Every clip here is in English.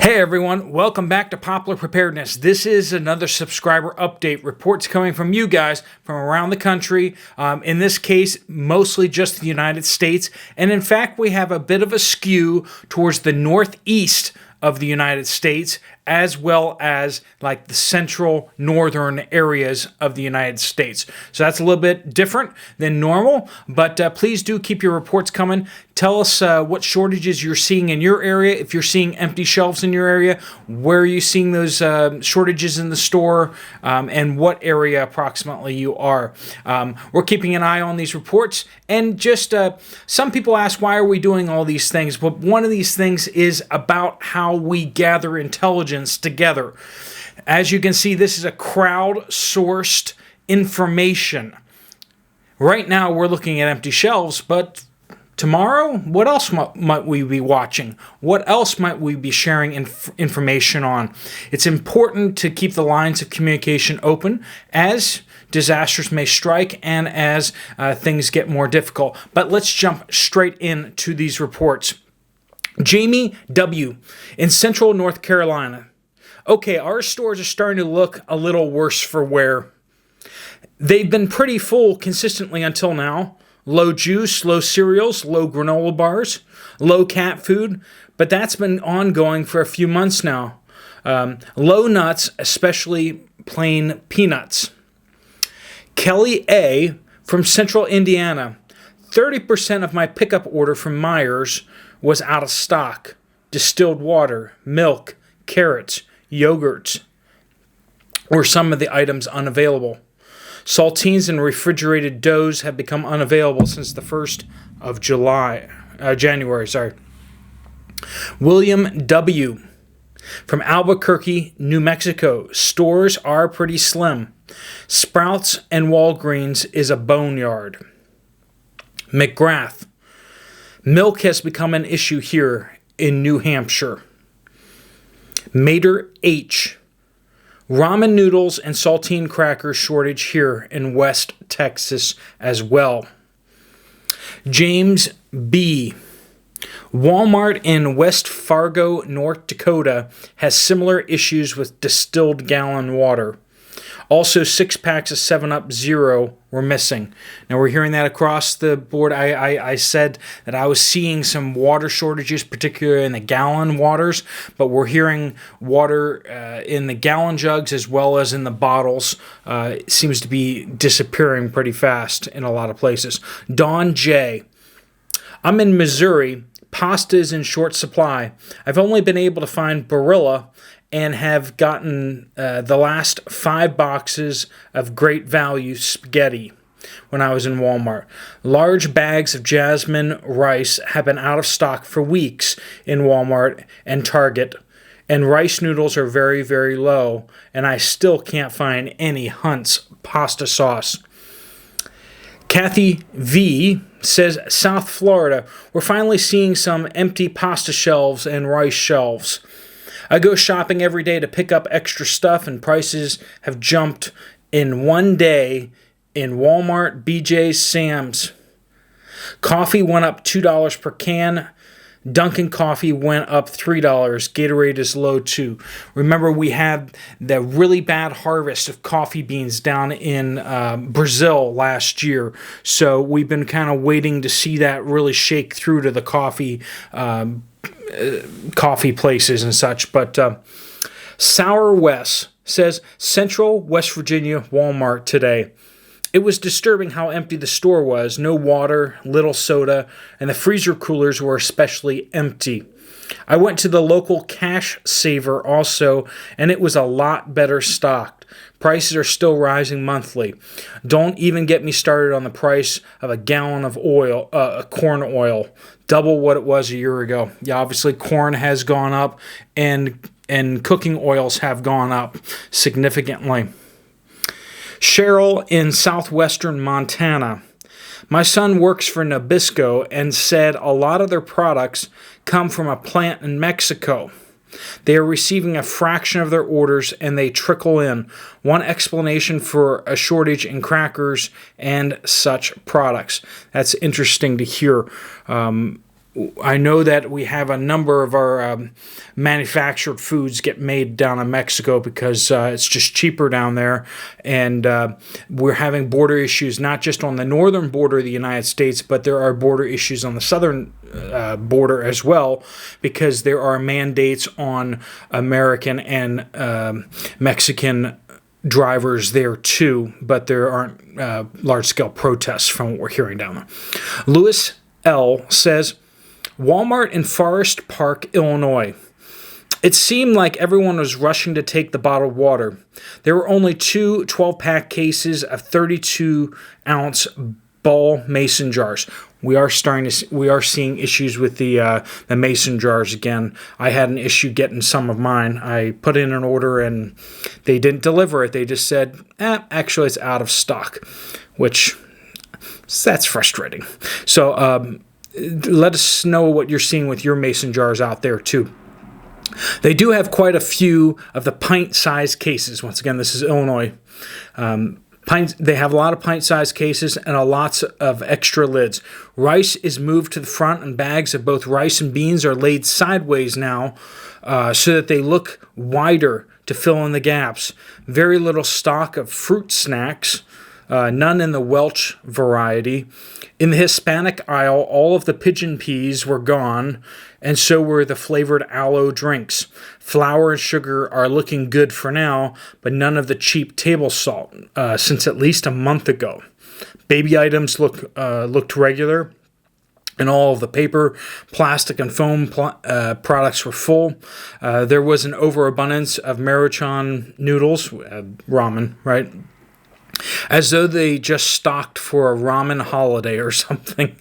Hey everyone, welcome back to Poplar Preparedness. This is another subscriber update. Reports coming from you guys from around the country. In this case, mostly just the United States. And in fact, we have a bit of a skew towards the northeast of the United States, as well as like the central northern areas of the United States. So that's a little bit different than normal, but please do keep your reports coming. Tell us what shortages you're seeing in your area. If you're seeing empty shelves in your area, where are you seeing those shortages in the store, and what area approximately you are. We're keeping an eye on these reports, and just some people ask, why are we doing all these things? But one of these things is about how we gather intelligence together. As you can see, this is a crowd-sourced information. Right now, we're looking at empty shelves, but tomorrow, what else might we be watching? What else might we be sharing information on? It's important to keep the lines of communication open as disasters may strike and as things get more difficult. But let's jump straight into these reports. Jamie W. in Central North Carolina. Okay, our stores are starting to look a little worse for wear. They've been pretty full consistently until now. Low juice, low cereals, low granola bars, low cat food, but that's been ongoing for a few months now. Low nuts, especially plain peanuts. Kelly A. from Central Indiana. 30% of my pickup order from Myers was out of stock. Distilled water, milk, carrots, yogurts were some of the items unavailable. Saltines and refrigerated doughs have become unavailable since the 1st of January. William W. from Albuquerque, New Mexico. Stores are pretty slim. Sprouts and Walgreens is a boneyard. McGrath. Milk has become an issue here in New Hampshire. Mater H. Ramen noodles and saltine crackers shortage here in West Texas as well. James B. Walmart in West Fargo, North Dakota has similar issues with distilled gallon water. Also, 6 packs of 7-Up Zero were missing. Now, we're hearing that across the board. I said that I was seeing some water shortages, particularly in the gallon waters, but we're hearing water in the gallon jugs as well as in the bottles. It seems to be disappearing pretty fast in a lot of places. Don J. I'm in Missouri. Pasta is in short supply. I've only been able to find Barilla and have gotten the last 5 boxes of great value spaghetti when I was in Walmart. Large bags of jasmine rice have been out of stock for weeks in Walmart and Target, and rice noodles are very, very low, and I still can't find any Hunt's pasta sauce. Kathy V. says, South Florida, we're finally seeing some empty pasta shelves and rice shelves. I go shopping every day to pick up extra stuff, and prices have jumped in one day in Walmart, BJ's, Sam's. Coffee went up $2 per can. Dunkin' Coffee went up $3. Gatorade is low too. Remember, we had the really bad harvest of coffee beans down in Brazil last year. So we've been kind of waiting to see that really shake through to the coffee places and such. But Sour West says Central West Virginia Walmart today. It was disturbing how empty the store was. No water, little soda, and the freezer coolers were especially empty. I went to the local Cash Saver also, and it was a lot better stocked. Prices are still rising monthly. Don't even get me started on the price of a gallon of oil, corn oil, double what it was a year ago. Yeah, obviously corn has gone up, and cooking oils have gone up significantly. Cheryl in southwestern Montana. My son works for Nabisco and said a lot of their products come from a plant in Mexico. They are receiving a fraction of their orders and they trickle in. One explanation for a shortage in crackers and such products. That's interesting to hear. I know that we have a number of our manufactured foods get made down in Mexico because it's just cheaper down there. And we're having border issues, not just on the northern border of the United States, but there are border issues on the southern border as well, because there are mandates on American and Mexican drivers there too, but there aren't large-scale protests from what we're hearing down there. Lewis L. says, Walmart in Forest Park, Illinois. It seemed like everyone was rushing to take the bottled water. There were only two 12-pack cases of 32-ounce ball mason jars. We are seeing issues with the mason jars again. I had an issue getting some of mine. I put in an order and they didn't deliver it. They just said, actually it's out of stock, which that's frustrating. So let us know what you're seeing with your mason jars out there too. They do have quite a few of the pint-sized cases. Once again, this is Illinois. They have a lot of pint-sized cases and lots of extra lids. Rice is moved to the front, and bags of both rice and beans are laid sideways now so that they look wider to fill in the gaps. Very little stock of fruit snacks, none in the Welch variety. In the Hispanic aisle, all of the pigeon peas were gone, and so were the flavored aloe drinks. Flour and sugar are looking good for now, but none of the cheap table salt since at least a month ago. Baby items looked regular, and all of the paper, plastic, and foam products were full. There was an overabundance of Maruchan noodles, ramen, right? As though they just stocked for a ramen holiday or something.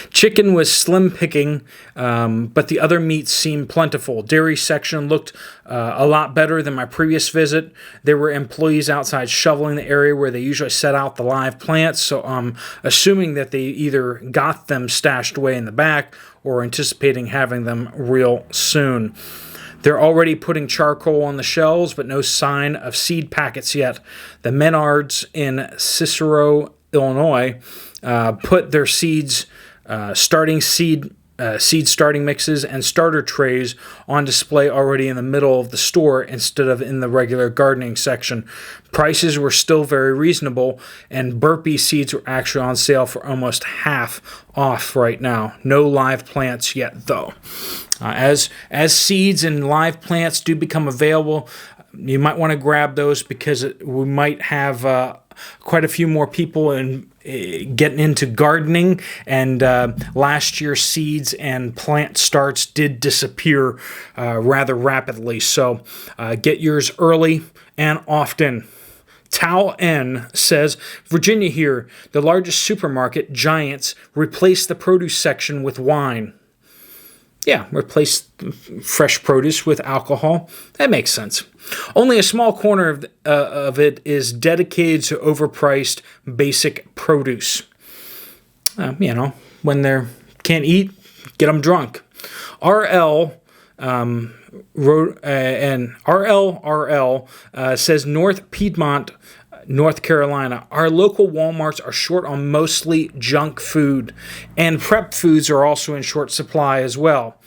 Chicken was slim picking, but the other meats seemed plentiful. Dairy section looked a lot better than my previous visit. There were employees outside shoveling the area where they usually set out the live plants, so I'm assuming that they either got them stashed away in the back or anticipating having them real soon. They're already putting charcoal on the shelves, but no sign of seed packets yet. The Menards in Cicero, Illinois, put their seed starting mixes and starter trays on display already in the middle of the store instead of in the regular gardening section. Prices were still very reasonable, and burpee seeds were actually on sale for almost half off right now. No live plants yet, though. As seeds and live plants do become available, you might want to grab those because we might have quite a few more people getting into gardening, and last year's seeds and plant starts did disappear rather rapidly. So get yours early and often. Tao N says, Virginia here, the largest supermarket, Giants, replaced the produce section with wine. Yeah, replace fresh produce with alcohol. That makes sense. Only a small corner of it is dedicated to overpriced basic produce. When they can't eat, get them drunk. RL says North Piedmont, North Carolina. Our local Walmarts are short on mostly junk food, and prep foods are also in short supply as well.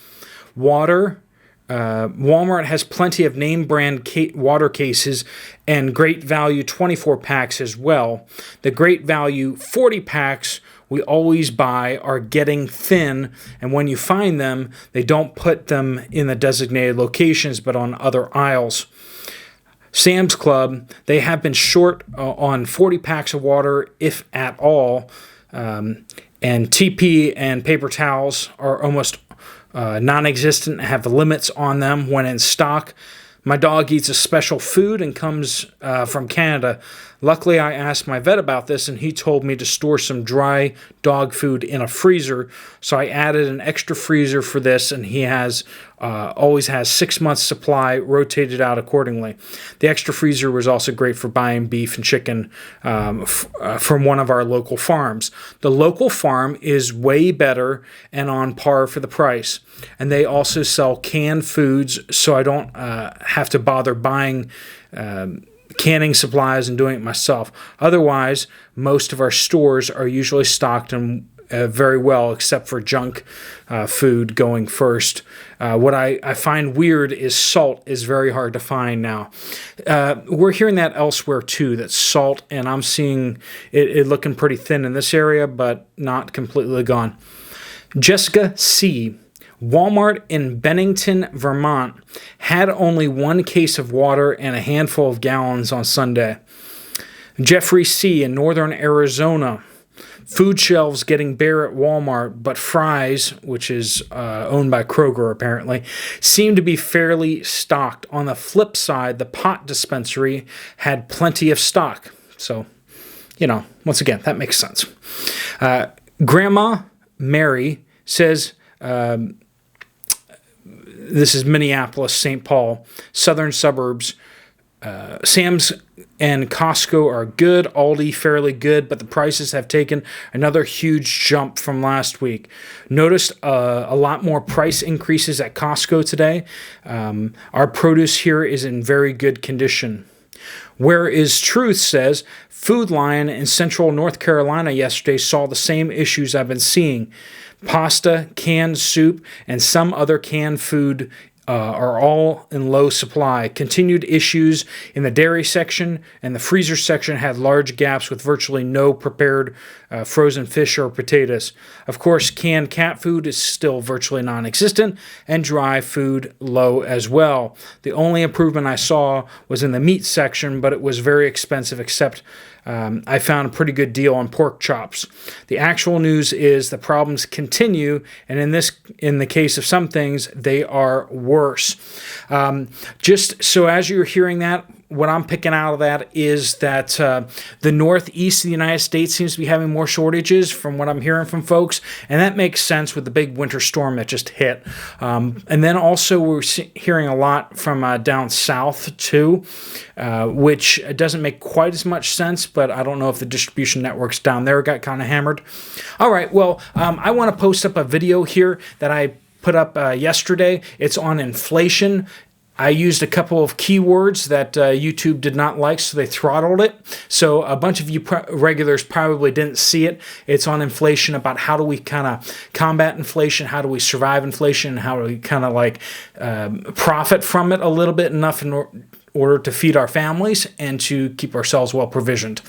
Water. Walmart has plenty of name brand water cases and Great Value 24 packs as well. The Great Value 40 packs we always buy are getting thin, and when you find them, they don't put them in the designated locations but on other aisles. Sam's Club, they have been short on 40 packs of water, if at all, and TP and paper towels are almost non-existent and have limits on them when in stock. My dog eats a special food and comes from Canada. Luckily, I asked my vet about this, and he told me to store some dry dog food in a freezer. So I added an extra freezer for this, and he always has 6 months supply rotated out accordingly. The extra freezer was also great for buying beef and chicken from one of our local farms. The local farm is way better and on par for the price. And they also sell canned foods, so I don't have to bother buying canning supplies and doing it myself. Otherwise, most of our stores are usually stocked and very well, except for junk food going first. What I find weird is salt is very hard to find now. We're hearing that elsewhere too, that salt, and I'm seeing it looking pretty thin in this area, but not completely gone. Jessica C. Walmart in Bennington, Vermont had only one case of water and a handful of gallons on Sunday. Jeffrey C. in northern Arizona. Food shelves getting bare at Walmart, but Fry's, which is owned by Kroger apparently, seem to be fairly stocked. On the flip side, the pot dispensary had plenty of stock. So, once again, that makes sense. Grandma Mary says, this is Minneapolis, St. Paul, southern suburbs. Sam's and Costco are good, Aldi fairly good, but the prices have taken another huge jump from last week. Noticed a lot more price increases at Costco today. Our produce here is in very good condition. Where is Truth says, Food Lion in central North Carolina yesterday saw the same issues I've been seeing. Pasta, canned soup, and some other canned food are all in low supply. Continued issues in the dairy section and the freezer section had large gaps with virtually no prepared frozen fish or potatoes. Of course, canned cat food is still virtually non-existent and dry food low as well. The only improvement I saw was in the meat section, but it was very expensive except I found a pretty good deal on pork chops. The actual news is the problems continue, and in the case of some things, they are worse. Just so as you're hearing that, what I'm picking out of that is that the northeast of the United States seems to be having more shortages from what I'm hearing from folks, and that makes sense with the big winter storm that just hit. And then also we're hearing a lot from down south too, which doesn't make quite as much sense, but I don't know if the distribution networks down there got kind of hammered. All right, well, I want to post up a video here that I put up yesterday. It's on inflation. I used a couple of keywords that YouTube did not like, so they throttled it. So a bunch of you regulars probably didn't see it. It's on inflation, about how do we kind of combat inflation, how do we survive inflation, how do we kind of profit from it a little bit, enough in order to feed our families and to keep ourselves well provisioned.